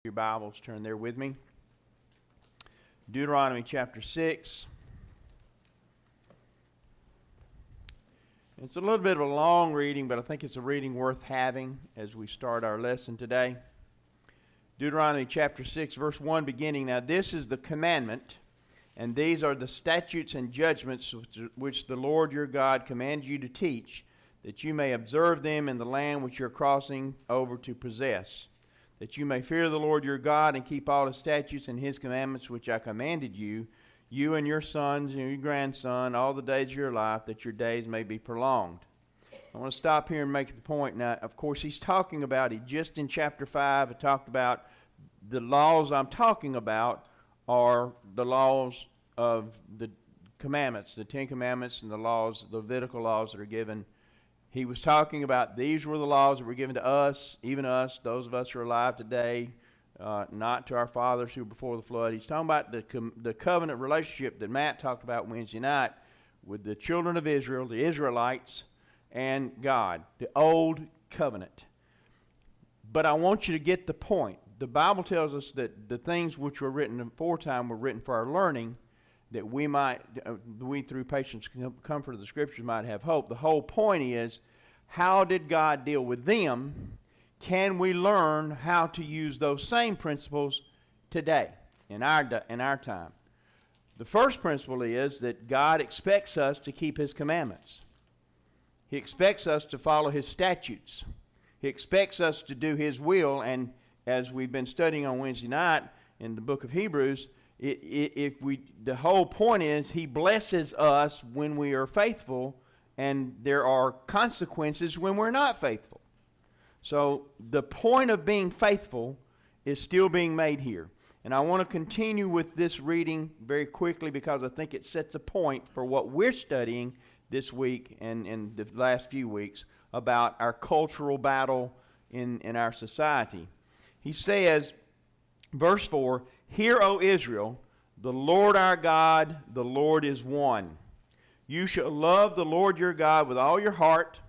Your Bibles, turn there with me. Deuteronomy chapter 6. It's a little bit of a long reading, but I think it's a reading worth having as we start our lesson today. Deuteronomy chapter 6, verse 1 beginning. Now this is the commandment, and these are the statutes and judgments which the Lord your God commands you to teach, that you may observe them in the land which you're crossing over to possess, that you may fear the Lord your God and keep all his statutes and his commandments which I commanded you, you and your sons and your grandson, all the days of your life, that your days may be prolonged. I want to stop here and make the point. Now, of course, he's talking about it just in chapter 5. It talked about the laws I'm talking about are the laws of the commandments, the 10 commandments and the laws, the Levitical laws that are given. He was talking about these were the laws that were given to us, even us, those of us who are alive today, not to our fathers who were before the flood. He's talking about the covenant relationship that Matt talked about Wednesday night with the children of Israel, the Israelites, and God, the old covenant. But I want you to get the point. The Bible tells us that the things which were written aforetime were written for our learning, that we might, we through patience and comfort of the Scriptures might have hope. The whole point is, how did God deal with them? Can we learn how to use those same principles today, in our time? The first principle is that God expects us to keep his commandments. He expects us to follow his statutes. He expects us to do his will, and as we've been studying on Wednesday night in the book of Hebrews, the whole point is he blesses us when we are faithful, and there are consequences when we're not faithful. So the point of being faithful is still being made here. And I want to continue with this reading very quickly because I think it sets a point for what we're studying this week and in the last few weeks about our cultural battle in our society. He says, verse 4, "Hear, O Israel, the Lord our God, the Lord is one. You shall love the Lord your God with all your heart,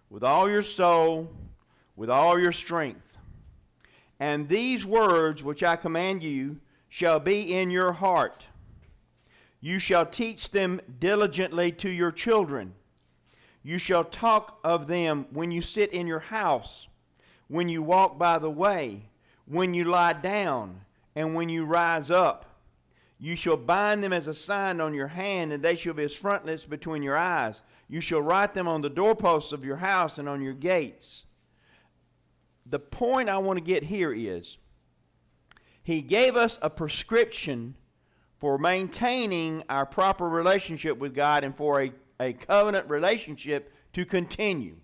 with all your soul, with all your strength. And these words which I command you shall be in your heart. You shall teach them diligently to your children. You shall talk of them when you sit in your house, when you walk by the way, when you lie down, and when you rise up. You shall bind them as a sign on your hand, and they shall be as frontlets between your eyes. You shall write them on the doorposts of your house and on your gates." The point I want to get here is, he gave us a prescription for maintaining our proper relationship with God and for a covenant relationship to continue.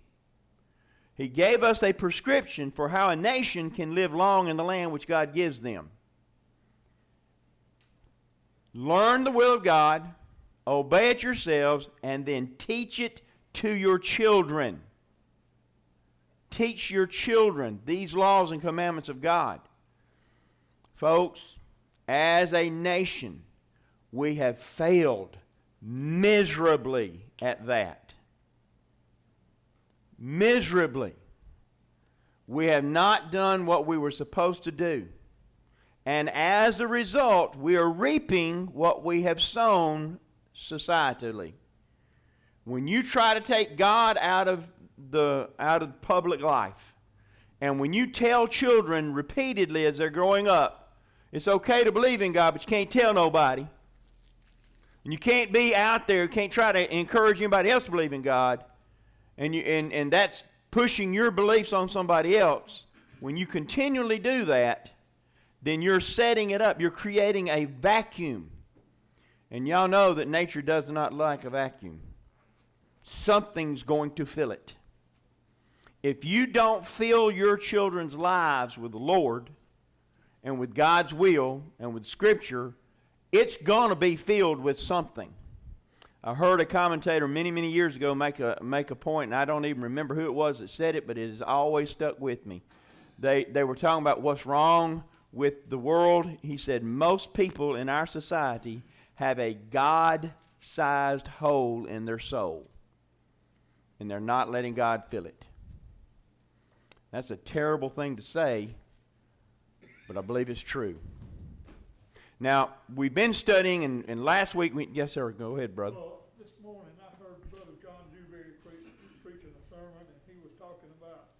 He gave us a prescription for how a nation can live long in the land which God gives them. Learn the will of God, obey it yourselves, and then teach it to your children. Teach your children these laws and commandments of God. Folks, as a nation, we have failed miserably at that. Miserably. We have not done what we were supposed to do. And as a result, we are reaping what we have sown societally. When you try to take God out of public life, and when you tell children repeatedly as they're growing up, it's okay to believe in God, but you can't tell nobody. And you can't be out there, can't try to encourage anybody else to believe in God, and that's pushing your beliefs on somebody else. When you continually do that, then you're setting it up. You're creating a vacuum. And y'all know that nature does not like a vacuum. Something's going to fill it. If you don't fill your children's lives with the Lord and with God's will and with Scripture, it's going to be filled with something. I heard a commentator many, many years ago make a point, and I don't even remember who it was that said it, but it has always stuck with me. They were talking about what's wrong with the world. He said most people in our society have a God-sized hole in their soul, and they're not letting God fill it. That's a terrible thing to say, but I believe it's true. Now, we've been studying, and last week, yes, sir, go ahead, brother. Well, this morning I heard Brother John Dewberry preaching a sermon, and he was talking about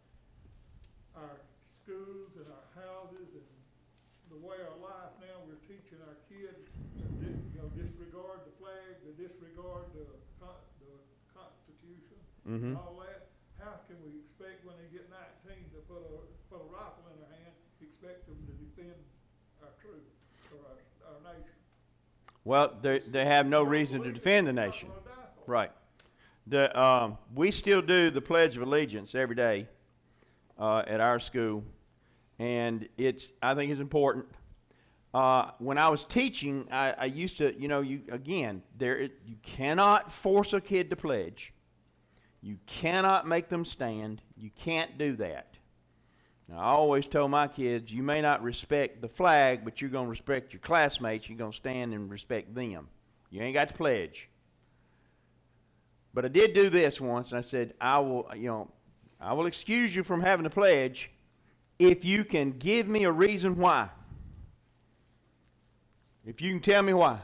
our schools and our houses and the way our life now, we're teaching our kids to disregard the flag, to disregard the Constitution, and all that. How can we expect when they get 19 to put a rifle in their hand, expect them to defend our truth or our nation? Well, they have no reason to defend the nation. Right. We still do the Pledge of Allegiance every day at our school, and I think it's important. When I was teaching, I used to, you cannot force a kid to pledge. You cannot make them stand. You can't do that. Now, I always told my kids, you may not respect the flag, but you're going to respect your classmates. You're going to stand and respect them. You ain't got to pledge. But I did do this once, and I said, I will excuse you from having to pledge if you can give me a reason why. If you can tell me why.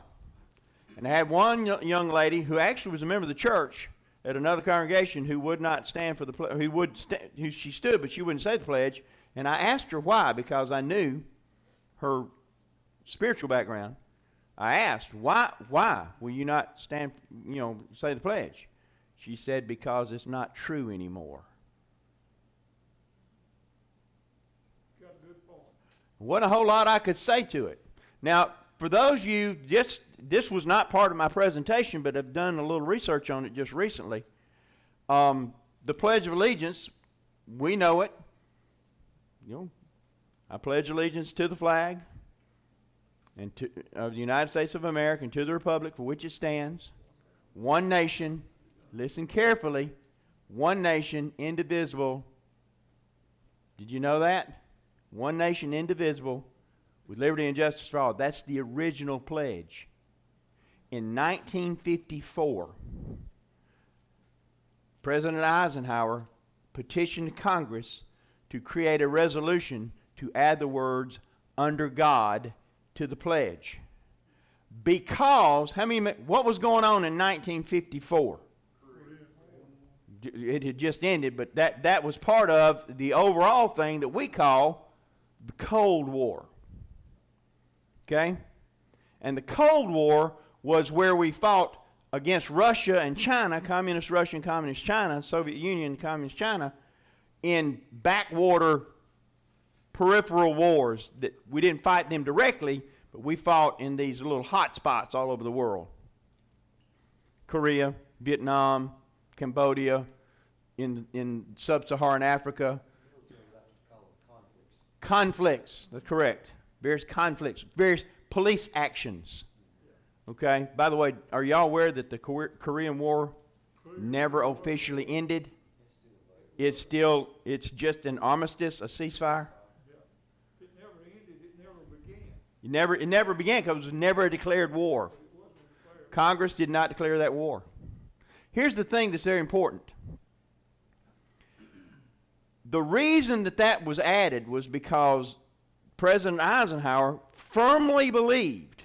And I had one young lady who actually was a member of the church at another congregation who would not stand for the pledge. She stood, but she wouldn't say the pledge. And I asked her why, because I knew her spiritual background. I asked, why will you not stand, say the pledge? She said, because it's not true anymore. Got a good point. Wasn't a whole lot I could say to it. Now, for those of you, this was not part of my presentation, but I've done a little research on it just recently. The Pledge of Allegiance, we know it. I pledge allegiance to the flag and of the United States of America and to the republic for which it stands, one nation. Listen carefully. One nation, indivisible. Did you know that? One nation, indivisible, with liberty and justice for all. That's the original pledge. In 1954, President Eisenhower petitioned Congress to create a resolution to add the words, under God, to the pledge. Because, what was going on in 1954? It had just ended, but that was part of the overall thing that we call the Cold War. Okay? And the Cold War was where we fought against Russia and China, Communist Russia and Communist China, Soviet Union and Communist China, in backwater peripheral wars that we didn't fight them directly, but we fought in these little hot spots all over the world. Korea, Vietnam, Cambodia, in sub-Saharan Africa. Conflicts, that's correct. Various conflicts, various police actions. Okay? By the way, are y'all aware that the Korean War never officially ended? It's just an armistice, a ceasefire. It never ended, it never began. It never began because it was never a declared war. Congress did not declare that war. Here's the thing that's very important. The reason that was added was because President Eisenhower firmly believed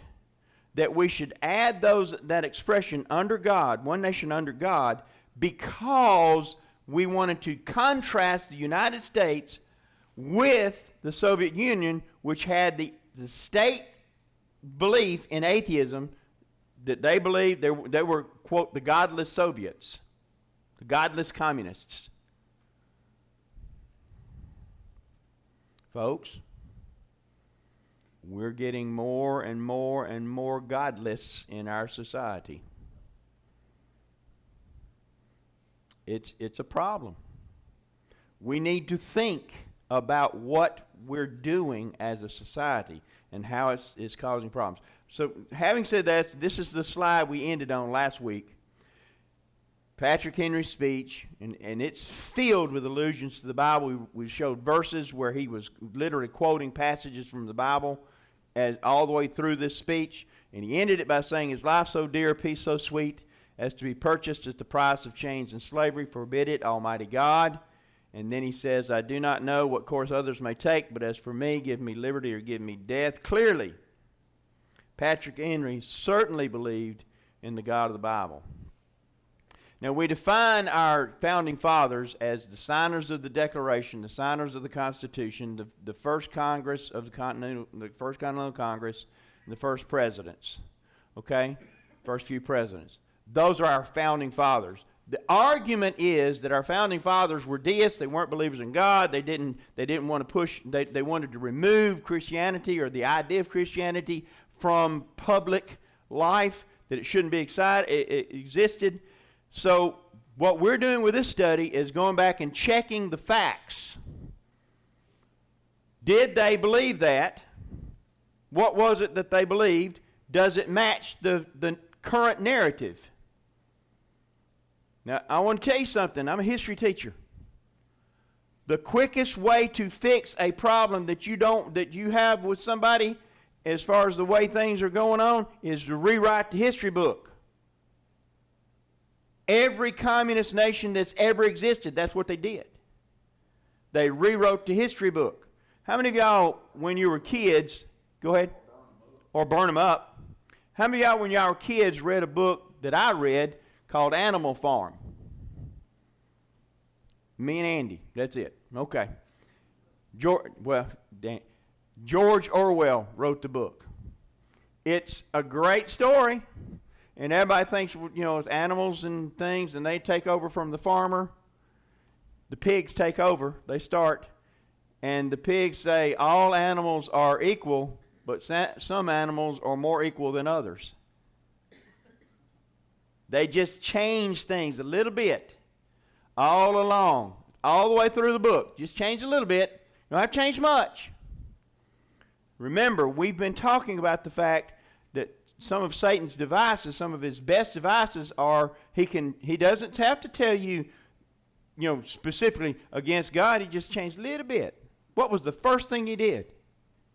that we should add that expression, under God, one nation under God, because we wanted to contrast the United States with the Soviet Union, which had the state belief in atheism, that they believed they were, quote, the godless Soviets, the godless communists. Folks, we're getting more and more and more godless in our society. It's a problem. We need to think about what we're doing as a society and how it's causing problems. So having said that, this is the slide we ended on last week. Patrick Henry's speech, and it's filled with allusions to the Bible. We showed verses where he was literally quoting passages from the Bible all the way through this speech. And he ended it by saying, "Is life so dear, peace so sweet, as to be purchased at the price of chains and slavery? Forbid it, Almighty God." And then he says, I do not know what course others may take, but as for me, give me liberty or give me death. Clearly, Patrick Henry certainly believed in the God of the Bible. Now, we define our founding fathers as the signers of the Declaration, the signers of the Constitution, the first Congress of the First Continental Congress, and the first presidents. Okay? First few presidents. Those are our founding fathers. The argument is that our founding fathers were deists. They weren't believers in God. They didn't want to push. They wanted to remove Christianity or the idea of Christianity from public life. That it shouldn't be it existed. So what we're doing with this study is going back and checking the facts. Did they believe that? What was it that they believed? Does it match the current narrative? Now, I want to tell you something. I'm a history teacher. The quickest way to fix a problem that you have with somebody as far as the way things are going on is to rewrite the history book. Every communist nation that's ever existed, that's what they did. They rewrote the history book. How many of y'all, when you were kids, go ahead, or burn them up. How many of y'all, when y'all were kids, read a book that I read called Animal Farm? Me and Andy, that's it. Okay. George Orwell wrote the book. It's a great story, and everybody thinks, it's animals and things, and they take over from the farmer. The pigs take over. They start, and the pigs say all animals are equal, but some animals are more equal than others. They just change things a little bit all along, all the way through the book. Just change a little bit. You don't have to change much. Remember, we've been talking about the fact that some of Satan's devices, some of his best devices are, he doesn't have to tell you, specifically against God. He just changed a little bit. What was the first thing he did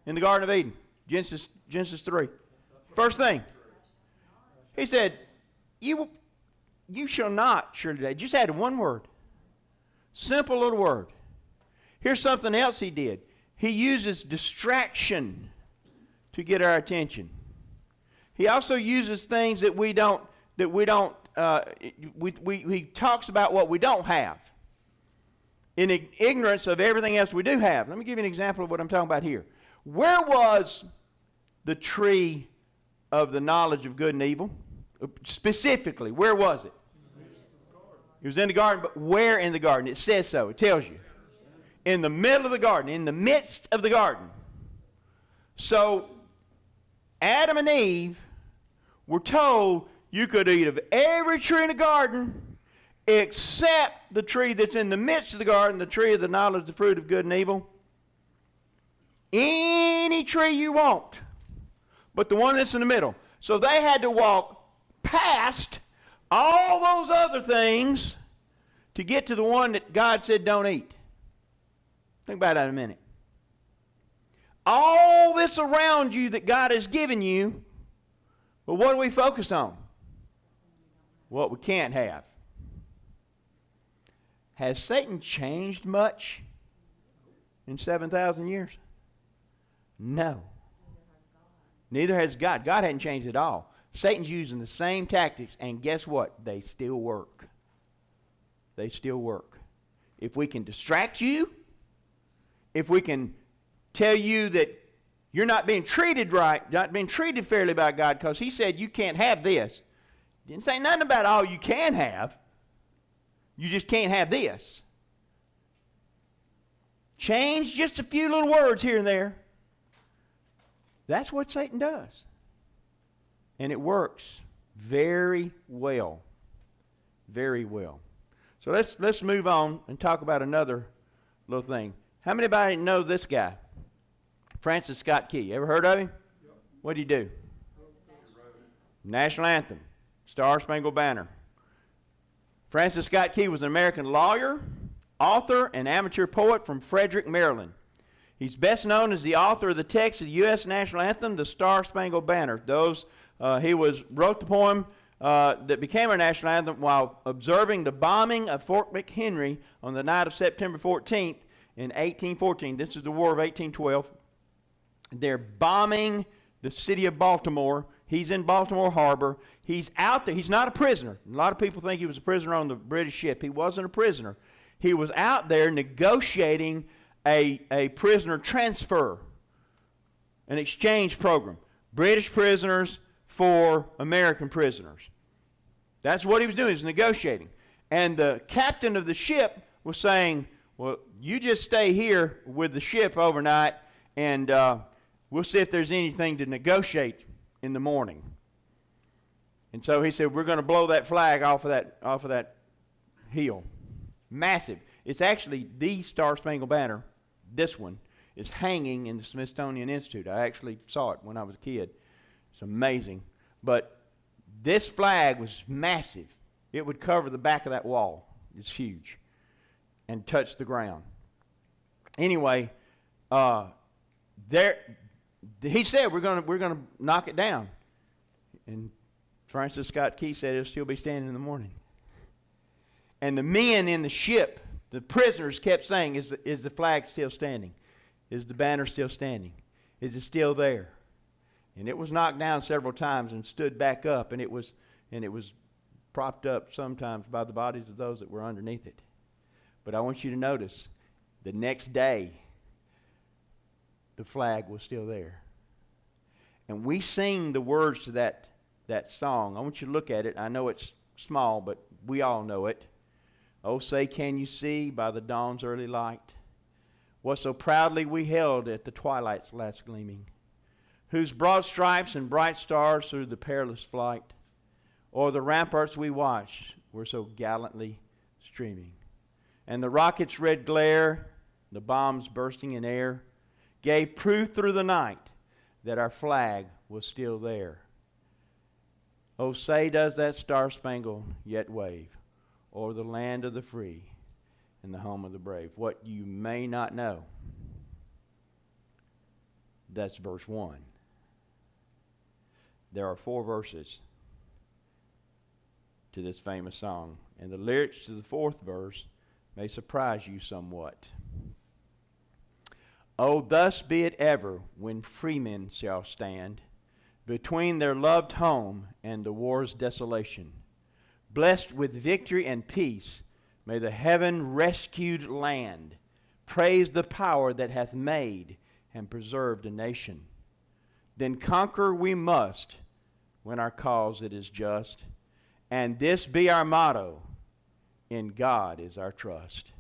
in the Garden of Eden? Genesis 3. First thing. He said, you shall not surely die. Just added one word. Simple little word. Here's something else he did. He uses distraction to get our attention. He also uses things that we don't, he talks about what we don't have in ignorance of everything else we do have. Let me give you an example of what I'm talking about here. Where was the tree of the knowledge of good and evil? Specifically, where was it? It was in the garden, but where in the garden? It says so. It tells you. In the middle of the garden, in the midst of the garden. So, Adam and Eve were told you could eat of every tree in the garden except the tree that's in the midst of the garden, the tree of the knowledge of the fruit of good and evil. Any tree you want, but the one that's in the middle. So they had to walk past all those other things to get to the one that God said don't eat. Think about that in a minute. All this around you that God has given you, but what do we focus on? What we can't have. Has Satan changed much in 7,000 years? No. Neither has God. God hadn't changed at all. Satan's using the same tactics, and guess what? They still work. They still work. If we can distract you, if we can tell you that you're not being treated right, not being treated fairly by God, because he said you can't have this. Didn't say nothing about all you can have. You just can't have this. Change just a few little words here and there. That's what Satan does. And it works very well. Very well. So let's move on and talk about another little thing. How many of you know this guy? Francis Scott Key. Ever heard of him? Yep. What did he do? National Anthem. Star Spangled Banner. Francis Scott Key was an American lawyer, author, and amateur poet from Frederick, Maryland. He's best known as the author of the text of the U.S. National Anthem, the Star Spangled Banner. He wrote the poem that became our national anthem while observing the bombing of Fort McHenry on the night of September 14th in 1814. This is the War of 1812. They're bombing the city of Baltimore. He's in Baltimore Harbor. He's out there. He's not a prisoner. A lot of people think he was a prisoner on the British ship. He wasn't a prisoner. He was out there negotiating a prisoner transfer, an exchange program. British prisoners for American prisoners. That's what he was doing. He was negotiating. And the captain of the ship was saying, well, you just stay here with the ship overnight, and we'll see if there's anything to negotiate in the morning. And so he said, we're going to blow that flag off of that hill. Massive. It's actually the Star-Spangled Banner. This one is hanging in the Smithsonian Institute. I actually saw it when I was a kid. It's amazing. But this flag was massive. It would cover the back of that wall. It's huge. And touch the ground. Anyway, he said we're gonna knock it down. And Francis Scott Key said it'll still be standing in the morning. And the men in the ship, the prisoners, kept saying, is the flag still standing? Is the banner still standing? Is it still there? And it was knocked down several times and stood back up, and it was propped up sometimes by the bodies of those that were underneath it. But I want you to notice, the next day, the flag was still there. And we sing the words to that song. I want you to look at it. I know it's small, but we all know it. Oh, say, can you see by the dawn's early light what so proudly we held at the twilight's last gleaming, whose broad stripes and bright stars through the perilous flight o'er the ramparts we watched were so gallantly streaming. And the rocket's red glare, the bombs bursting in air, gave proof through the night that our flag was still there. Oh, say, does that star-spangled yet wave o'er the land of the free and the home of the brave? What you may not know, that's verse 1. There are 4 verses to this famous song, and the lyrics to the 4th verse may surprise you somewhat. Oh, thus be it ever when freemen shall stand between their loved home and the war's desolation. Blessed with victory and peace, may the heaven-rescued land praise the power that hath made and preserved a nation. Then conquer we must when our cause it is just, and this be our motto, in God is our trust.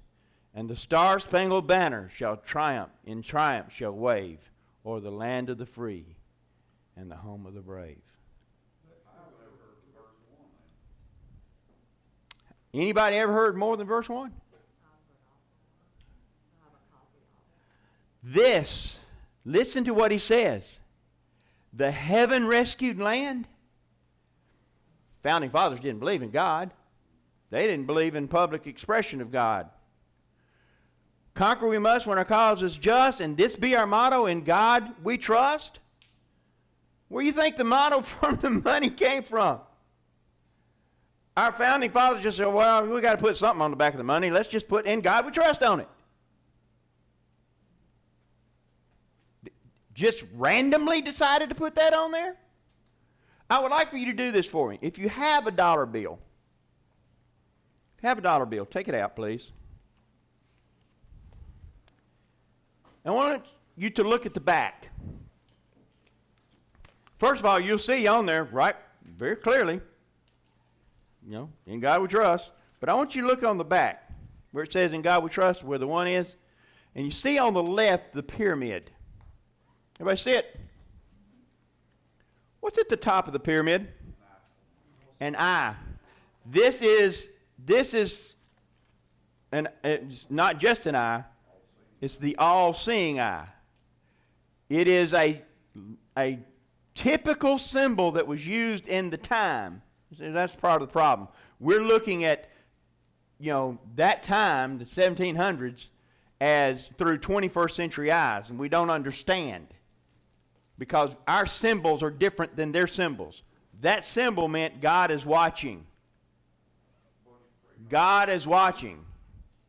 And the star-spangled banner shall triumph, in triumph shall wave o'er the land of the free and the home of the brave. Anybody ever heard more than verse 1? This, listen to what he says. The heaven-rescued land. Founding fathers didn't believe in God. They didn't believe in public expression of God. Conquer we must when our cause is just, and this be our motto, in God we trust. Where do you think the motto from the money came from? Our founding fathers just said, well, we got to put something on the back of the money. Let's just put in God we trust on it. Just randomly decided to put that on there? I would like for you to do this for me. If you have a dollar bill, take it out, please. I want you to look at the back. First of all, you'll see on there, right, very clearly, in God we trust. But I want you to look on the back where it says in God we trust, where the 1 is. And you see on the left the pyramid. Everybody see it? What's at the top of the pyramid? An eye. This is it's not just an eye. It's the all-seeing eye. It is a typical symbol that was used in the time. That's part of the problem. We're looking at, that time, the 1700s, as through 21st century eyes, and we don't understand because our symbols are different than their symbols. That symbol meant God is watching. God is watching.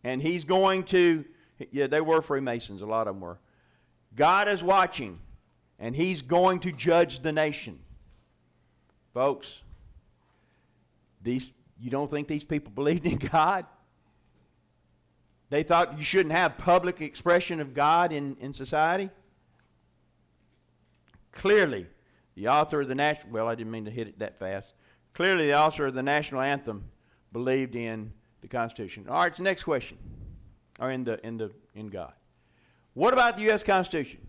And he's going to, yeah, they were Freemasons, a lot of them were. God is watching, and he's going to judge the nation. Folks, you don't think these people believed in God? They thought you shouldn't have public expression of God in society? Clearly, the author of the national, well, I didn't mean to hit it that fast. Clearly, the author of the national anthem believed in the Constitution. All right, next question. Or in God. What about the U.S. Constitution?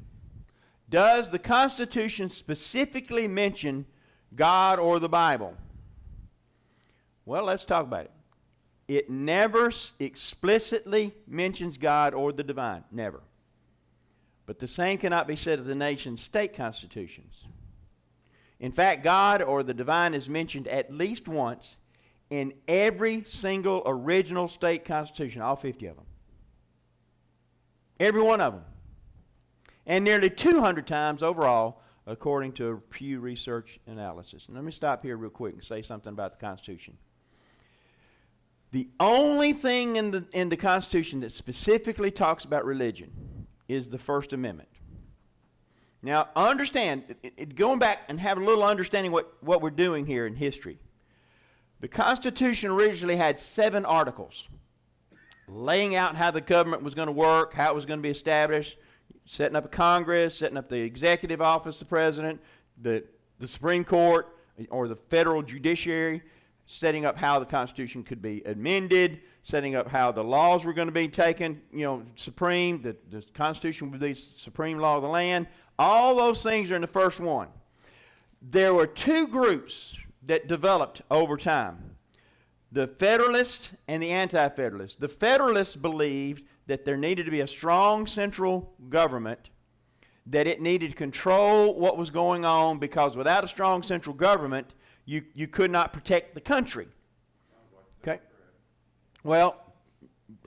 Does the Constitution specifically mention God or the Bible? Well, let's talk about it. It never explicitly mentions God or the divine. Never. But the same cannot be said of the nation's state constitutions. In fact, God or the divine is mentioned at least once in every single original state constitution, all 50 of them. Every one of them. And nearly 200 times overall, according to a Pew Research analysis. And let me stop here real quick and say something about the Constitution. The only thing in the Constitution that specifically talks about religion is the First Amendment. Now, understand, going back and have a little understanding what we're doing here in history. The Constitution originally had 7 articles, laying out how the government was going to work, how it was going to be established, setting up a Congress, setting up the executive office of the president, the Supreme Court, or the federal judiciary, setting up how the Constitution could be amended, setting up how the laws were going to be taken, supreme, the Constitution would be supreme law of the land. All those things are in the first one. There were 2 groups that developed over time. The Federalists and the Anti-Federalists. The Federalists believed that there needed to be a strong central government, that it needed to control what was going on, because without a strong central government, you could not protect the country. Okay? Well,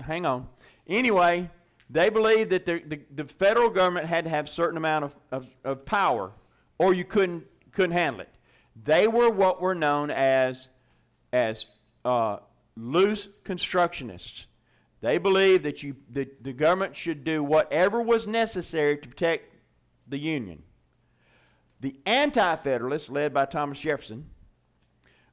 hang on. Anyway, they believed that the federal government had to have a certain amount of power, or you couldn't handle it. They were what were known as loose constructionists. They believed that the government should do whatever was necessary to protect the Union. The Anti-Federalists, led by Thomas Jefferson,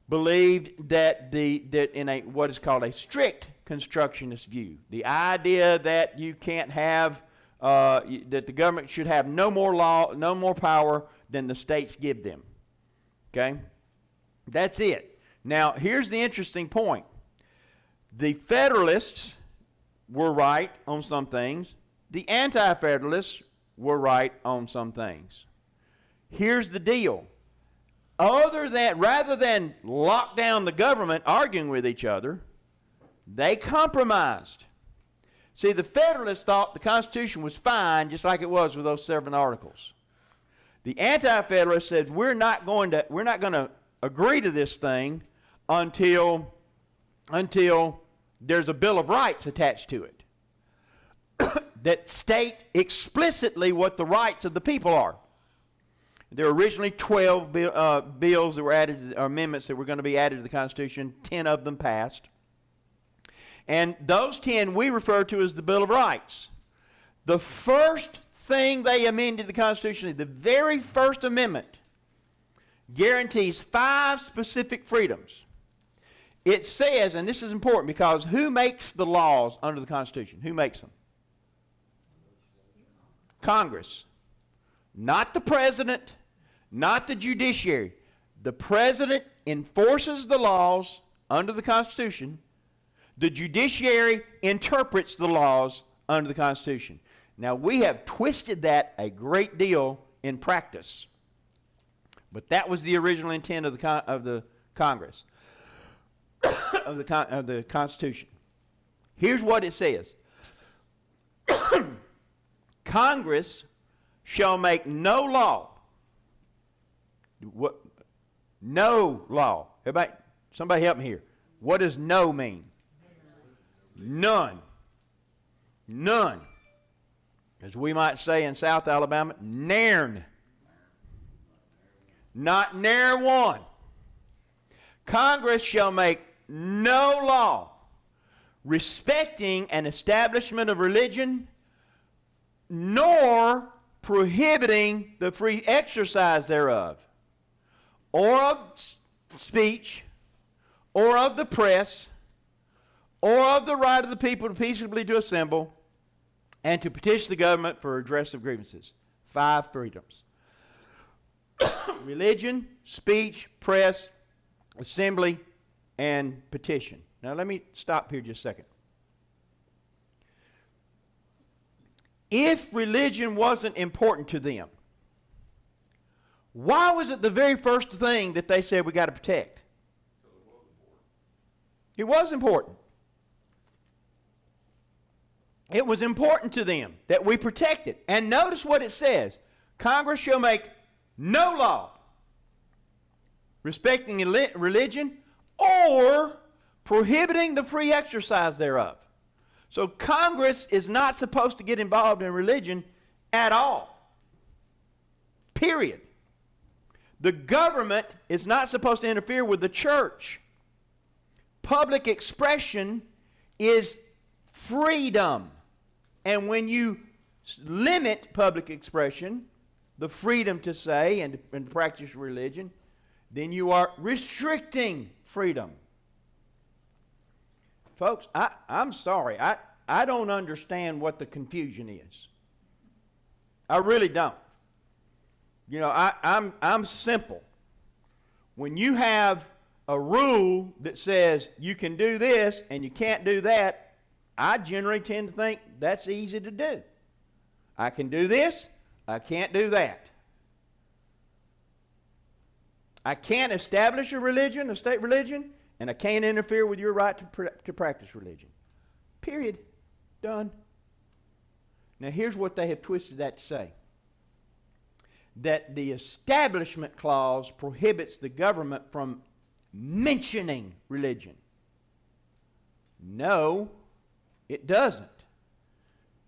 believed that in what is called a strict constructionist view, the idea that you can't have that the government should have no more law, no more power than the states give them. Okay? That's it. Now, here's the interesting point. The Federalists were right on some things. The Anti-Federalists were right on some things. Here's the deal. Rather than lock down the government arguing with each other, they compromised. See, the Federalists thought the Constitution was fine, just like it was with those 7 articles. The Anti-Federalists said we're not going to agree to this thing until there's a Bill of Rights attached to it that state explicitly what the rights of the people are. There were originally 12 bills that were added, or amendments that were going to be added to the Constitution. 10 of them passed. And those 10 we refer to as the Bill of Rights. The first thing they amended the Constitution, the very first amendment, guarantees 5 specific freedoms. It says, and this is important because who makes the laws under the Constitution? Who makes them? Congress. Not the president, not the judiciary. The president enforces the laws under the Constitution. The judiciary interprets the laws under the Constitution. Now, we have twisted that a great deal in practice. But that was the original intent of the Congress, of the Constitution. Here's what it says. Congress shall make no law. What? No law. Somebody help me here. What does no mean? None. None. As we might say in South Alabama, nairn. Not ne'er one. Congress shall make no law respecting an establishment of religion, nor prohibiting the free exercise thereof, or of speech, or of the press, or of the right of the people to peaceably to assemble, and to petition the government for redress of grievances. 5 freedoms. Religion, speech, press, assembly, and petition. Now let me stop here just a second. If religion wasn't important to them, why was it the very first thing that they said we got to protect? It was important. It was important to them that we protect it. And notice what it says. Congress shall make no law respecting religion or prohibiting the free exercise thereof. So Congress is not supposed to get involved in religion at all. Period. The government is not supposed to interfere with the church. Public expression is freedom. And when you limit public expression, the freedom to say and practice religion, then you are restricting freedom. Folks, I'm sorry. I don't understand what the confusion is. I really don't. You know, I'm simple. When you have a rule that says you can do this and you can't do that, I generally tend to think that's easy to do. I can do this, I can't do that. I can't establish a religion, a state religion, and I can't interfere with your right to practice religion. Period. Done. Now here's what they have twisted that to say. That the Establishment Clause prohibits the government from mentioning religion. No, it doesn't.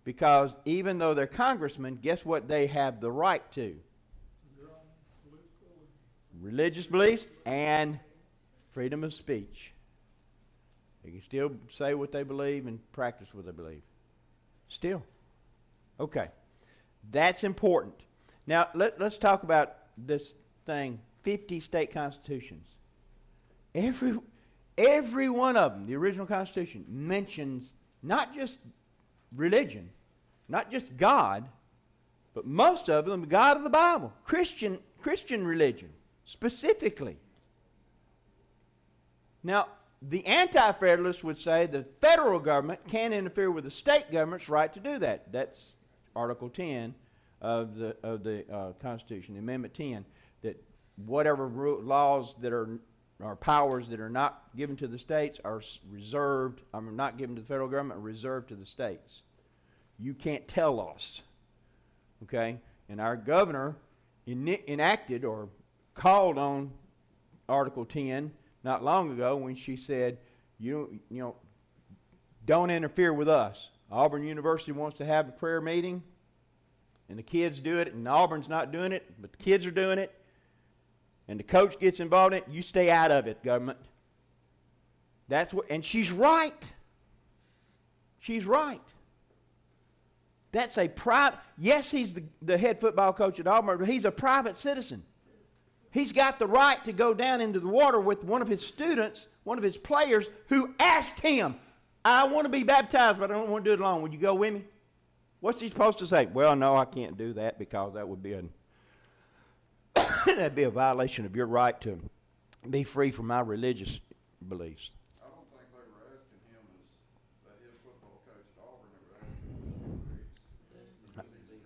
Because even though they're congressmen, guess what they have the right to? Religious beliefs and freedom of speech. They can still say what they believe and practice what they believe. Still. Okay. That's important. Now, let's talk about this thing, 50 state constitutions. Every one of them, the original Constitution, mentions not just religion, not just God, but most of them, the God of the Bible, Christian religion, specifically. Now, the Anti-Federalists would say the federal government can't interfere with the state government's right to do that. That's Article 10 of the Constitution, Amendment 10, that whatever laws that are powers that are not given to the states are reserved, not given to the federal government, are reserved to the states. You can't tell us. Okay? And our governor enacted or called on Article 10 not long ago when she said, don't interfere with us. Auburn University wants to have a prayer meeting, and the kids do it, and Auburn's not doing it, but the kids are doing it, and the coach gets involved in it. You stay out of it, government. That's what, and she's right. She's right. That's a private, yes, he's the head football coach at Auburn, but he's a private citizen. He's got the right to go down into the water with one of his students, one of his players, who asked him, I want to be baptized, but I don't want to do it alone. Would you go with me? What's he supposed to say? Well, no, I can't do that because that would be that'd be a violation of your right to be free from my religious beliefs. I don't think they were asking him as the head football coach at Auburn. They were asking him because he's a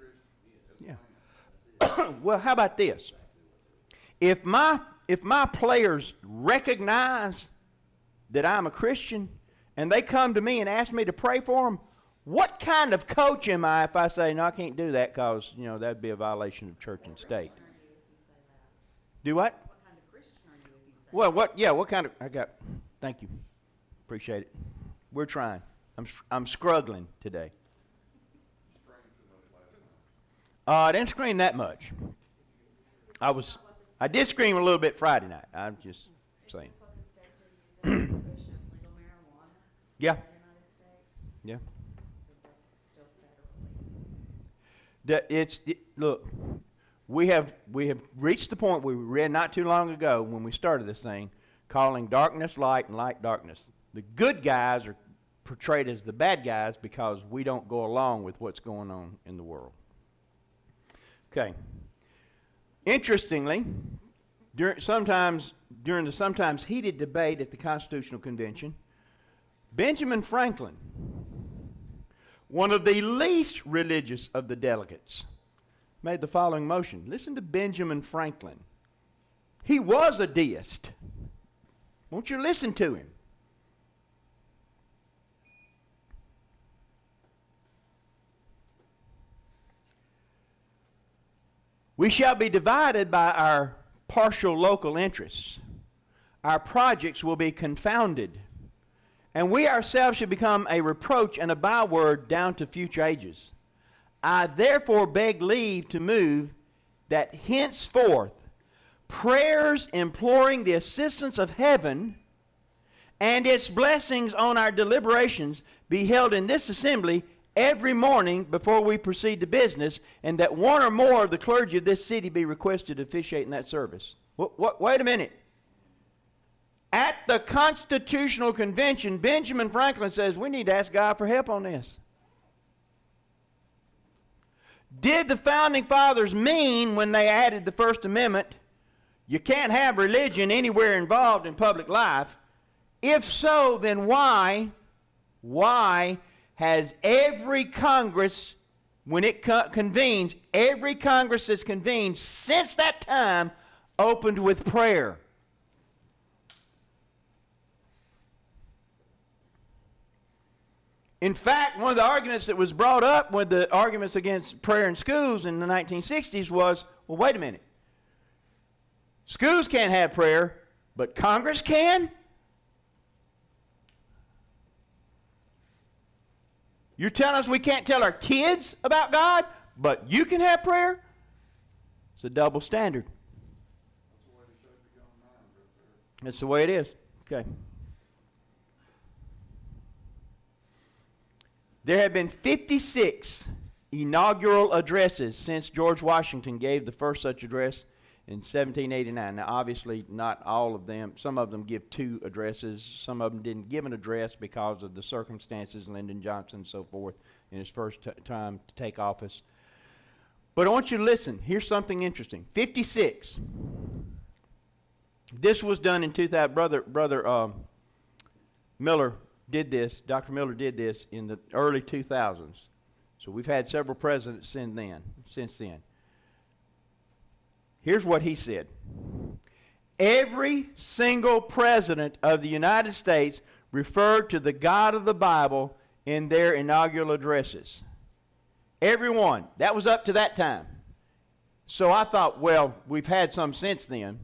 Christian. Yeah. Well, how about this? If my players recognize that I'm a Christian and they come to me and ask me to pray for them, what kind of coach am I if I say, no, I can't do that because, that'd be a violation of church and state? Do what? What kind of Christian are you if you say What kind of, thank you. Appreciate it. We're trying. I'm struggling today. I didn't scream that much. I did scream a little bit Friday night. I'm just saying. Is this what the Yeah. in the United States? Yeah. Because that's still federally. Look, we have reached the point we read not too long ago when we started this thing, calling darkness light and light darkness. The good guys are portrayed as the bad guys because we don't go along with what's going on in the world. Okay. Interestingly, during the sometimes heated debate at the Constitutional Convention, Benjamin Franklin, one of the least religious of the delegates, made the following motion. Listen to Benjamin Franklin. He was a deist. Won't you listen to him? We shall be divided by our partial local interests. Our projects will be confounded, and we ourselves shall become a reproach and a byword down to future ages. I therefore beg leave to move that henceforth prayers imploring the assistance of heaven and its blessings on our deliberations be held in this assembly every morning before we proceed to business, and that one or more of the clergy of this city be requested to officiate in that service. Wait a minute. At the Constitutional Convention, Benjamin Franklin says we need to ask God for help on this. Did the Founding Fathers mean when they added the First Amendment, you can't have religion anywhere involved in public life? If so, then why has every Congress, when it convenes, every Congress that's convened since that time opened with prayer? In fact, one of the arguments that was brought up with the arguments against prayer in schools in the 1960s was, well, wait a minute. Schools can't have prayer, but Congress can? You're telling us we can't tell our kids about God, but you can have prayer? It's a double standard. That's the way it is. Okay. There have been 56 inaugural addresses since George Washington gave the first such address in 1789. Now, obviously, not all of them. Some of them give 2 addresses. Some of them didn't give an address because of the circumstances, Lyndon Johnson and so forth, in his first time to take office. But I want you to listen. Here's something interesting. 56. This was done in 2000. Brother Miller did this. Dr. Miller did this in the early 2000s. So we've had several presidents since then. Here's what he said. Every single president of the United States referred to the God of the Bible in their inaugural addresses. Every one. That was up to that time. So I thought, well, we've had some since then.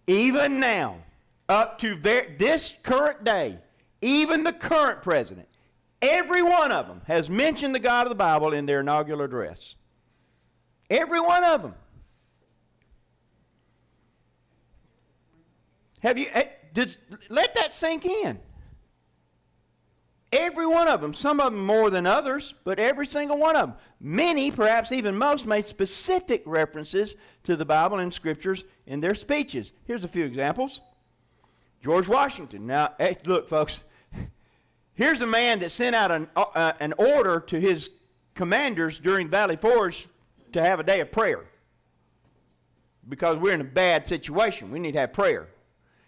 Even now, up to this current day, even the current president, every one of them has mentioned the God of the Bible in their inaugural address. Every one of them. Let that sink in. Every one of them. Some of them more than others, but every single one of them. Many, perhaps even most, made specific references to the Bible and Scriptures in their speeches. Here's a few examples. George Washington. Now, look, folks. Here's a man that sent out an order to his commanders during Valley Forge to have a day of prayer. Because we're in a bad situation. We need to have prayer.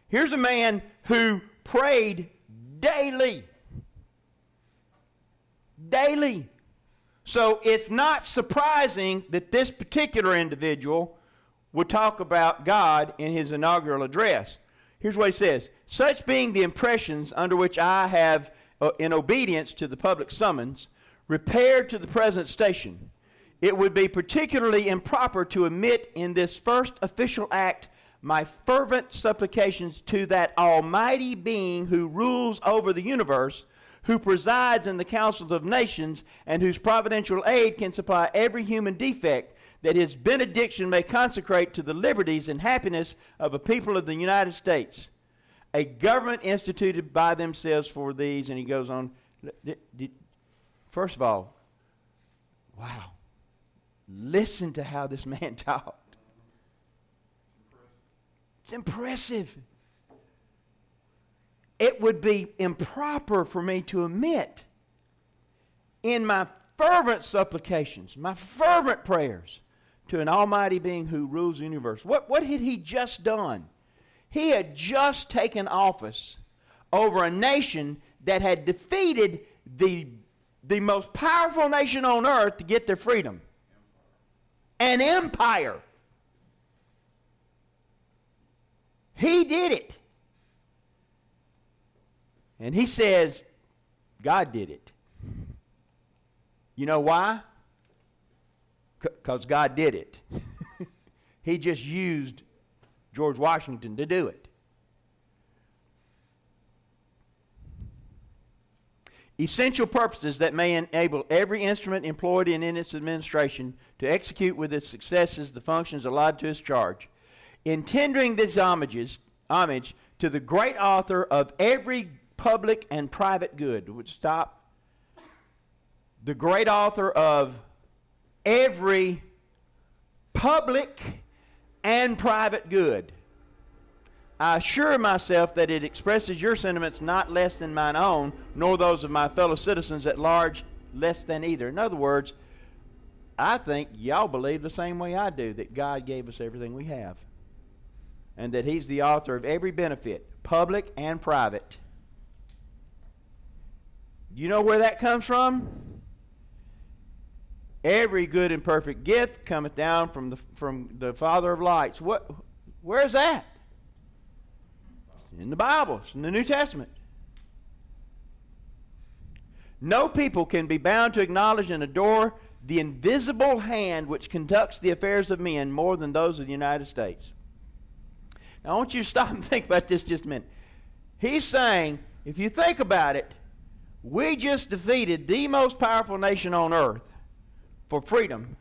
Here's a man who prayed daily. Daily. So it's not surprising that this particular individual would talk about God in his inaugural address. Here's what he says. Such being the impressions under which I have, in obedience to the public summons, repaired to the present station, it would be particularly improper to omit in this first official act my fervent supplications to that almighty being who rules over the universe, who presides in the councils of nations, and whose providential aid can supply every human defect, that his benediction may consecrate to the liberties and happiness of a people of the United States. A government instituted by themselves for these, and he goes on. First of all, wow. Listen to how this man talked. It's impressive. It would be improper for me to omit in my fervent supplications, my fervent prayers to an almighty being who rules the universe. What had he just done? He had just taken office over a nation that had defeated the most powerful nation on earth to get their freedom. An empire. He did it. And he says, God did it. You know why? Because God did it. He just used George Washington to do it. Essential purposes that may enable every instrument employed in its administration to execute with its successes the functions allotted to its charge. In tendering this homage to the great author of every public and private good. Would stop. The great author of every public and private good. I assure myself that it expresses your sentiments not less than mine own, nor those of my fellow citizens at large less than either. In other words, I think y'all believe the same way I do, that God gave us everything we have. And that he's the author of every benefit, public and private. You know where that comes from? Every good and perfect gift cometh down from the Father of lights. Where is that? In the Bible. It's in the New Testament. No people can be bound to acknowledge and adore the invisible hand which conducts the affairs of men more than those of the United States. Now I want you to stop and think about this just a minute. He's saying, if you think about it, we just defeated the most powerful nation on earth for freedom.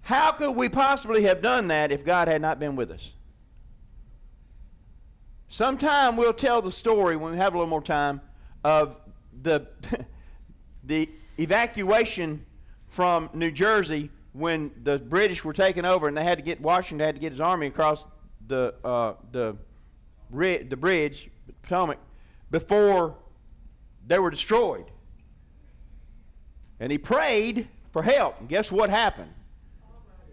How could we possibly have done that if God had not been with us? Sometime we'll tell the story, when we have a little more time, of the evacuation from New Jersey when the British were taking over, and Washington had to get his army across the bridge, Potomac, before they were destroyed. And he prayed for help. And guess what happened?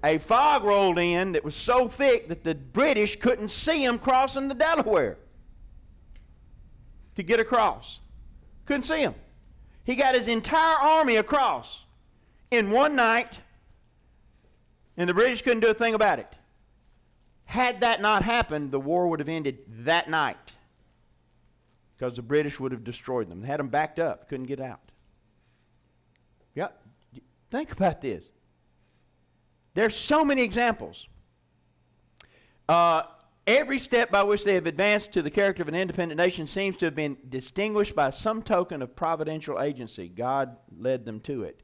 A fog rolled in that was so thick that the British couldn't see him crossing the Delaware to get across. Couldn't see him. He got his entire army across in one night, and the British couldn't do a thing about it. Had that not happened, the war would have ended that night, because the British would have destroyed them. They had them backed up, couldn't get out. Yeah, think about this. There's so many examples. Every step by which they have advanced to the character of an independent nation seems to have been distinguished by some token of providential agency. God led them to it.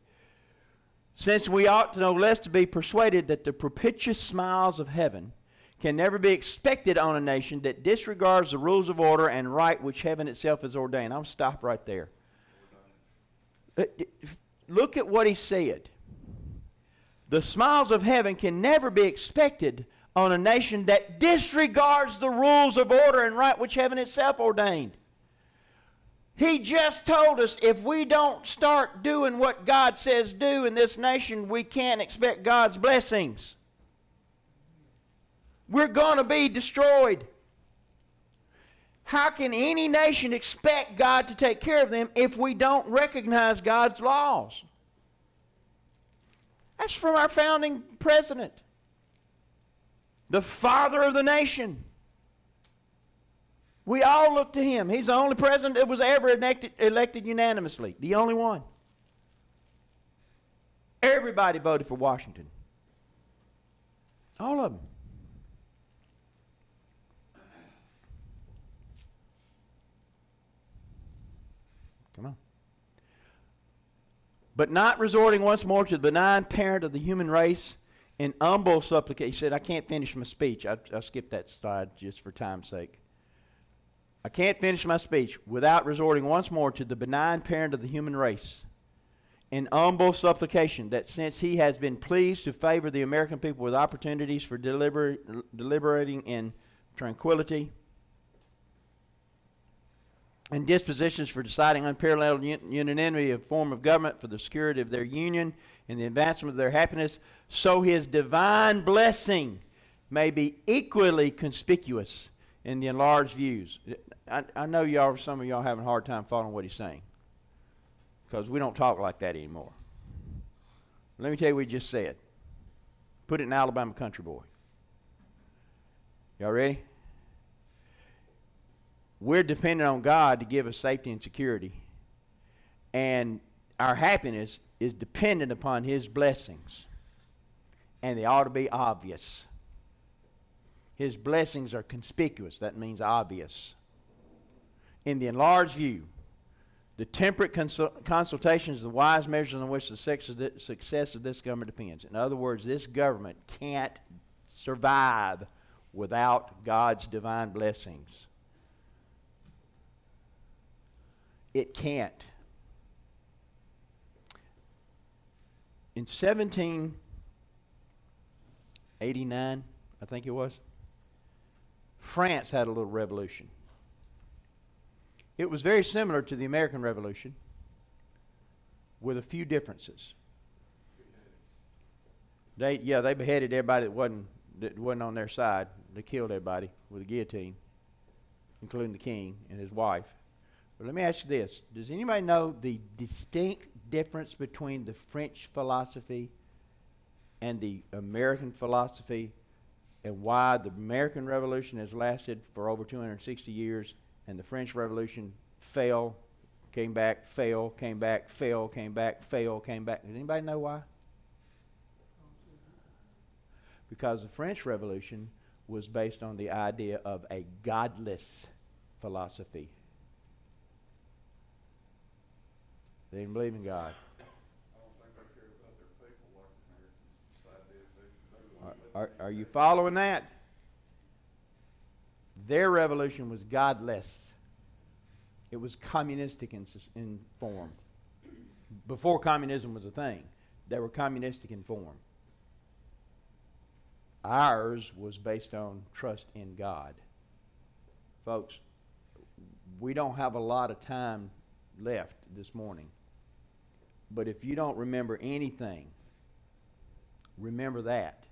Since we ought to no less to be persuaded that the propitious smiles of heaven can never be expected on a nation that disregards the rules of order and right which heaven itself has ordained. I'll stop right there. Look at what he said. The smiles of heaven can never be expected on a nation that disregards the rules of order and right which heaven itself ordained. He just told us if we don't start doing what God says do in this nation, we can't expect God's blessings. We're going to be destroyed. How can any nation expect God to take care of them if we don't recognize God's laws? That's from our founding president, the father of the nation. We all look to him. He's the only president that was ever elected unanimously. The only one. Everybody voted for Washington. All of them. Come on. But not resorting once more to the benign parent of the human race, In humble supplication, he said, I can't finish my speech. I skipped that slide just for time's sake. I can't finish my speech without resorting once more to the benign parent of the human race. In humble supplication, that since he has been pleased to favor the American people with opportunities for deliberating in tranquility and dispositions for deciding unparalleled unanimity of form of government for the security of their union and the advancement of their happiness, so his divine blessing may be equally conspicuous in the enlarged views. I know some of y'all having a hard time following what he's saying, because we don't talk like that anymore. Let me tell you what he just said. Put it in Alabama country boy. Y'all ready? We're dependent on God to give us safety and security. And our happiness is dependent upon his blessings. And they ought to be obvious. His blessings are conspicuous. That means obvious. In the enlarged view, the temperate consultations of the wise measures on which the success of this government depends. In other words, this government can't survive without God's divine blessings. It can't. In 1789, I think it was, France had a little revolution. It was very similar to the American Revolution, with a few differences. They beheaded everybody that wasn't on their side. They killed everybody with a guillotine, including the king and his wife. But let me ask you this. Does anybody know the distinct difference between the French philosophy and the American philosophy, and why the American Revolution has lasted for over 260 years and the French Revolution fell, came back, fell, came back, fell, came back, fell, came back? Does anybody know why? Because the French Revolution was based on the idea of a godless philosophy. They didn't believe in God. I don't think they cared about their people like the Americans. Are you following that? Their revolution was godless. It was communistic in form. Before communism was a thing, they were communistic in form. Ours was based on trust in God. Folks, we don't have a lot of time left this morning. But if you don't remember anything, remember that.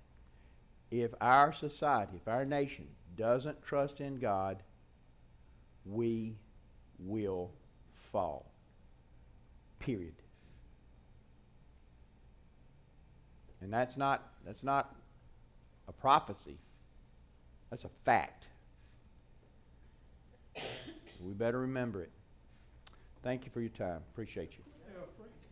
If our society, if our nation doesn't trust in God, we will fall. Period. And that's not a prophecy. That's a fact. We better remember it. Thank you for your time. Appreciate you.